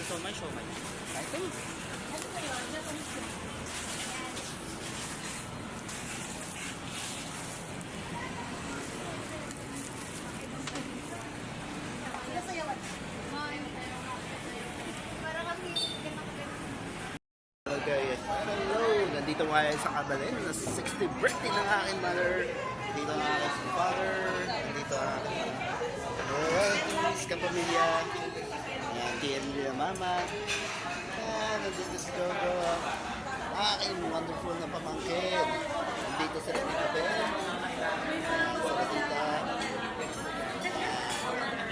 also my siomai. I think. Okay, hello! Nandito nga sa Kabalin, na 60th birthday ng aking mother. Nandito ang aking father. Nandito ang aking relatives, kapamilya. Ayan, TM nila mama. Ayan, nandito si Gogo. Aking wonderful na pamangkin. Nandito sila ni Kabel.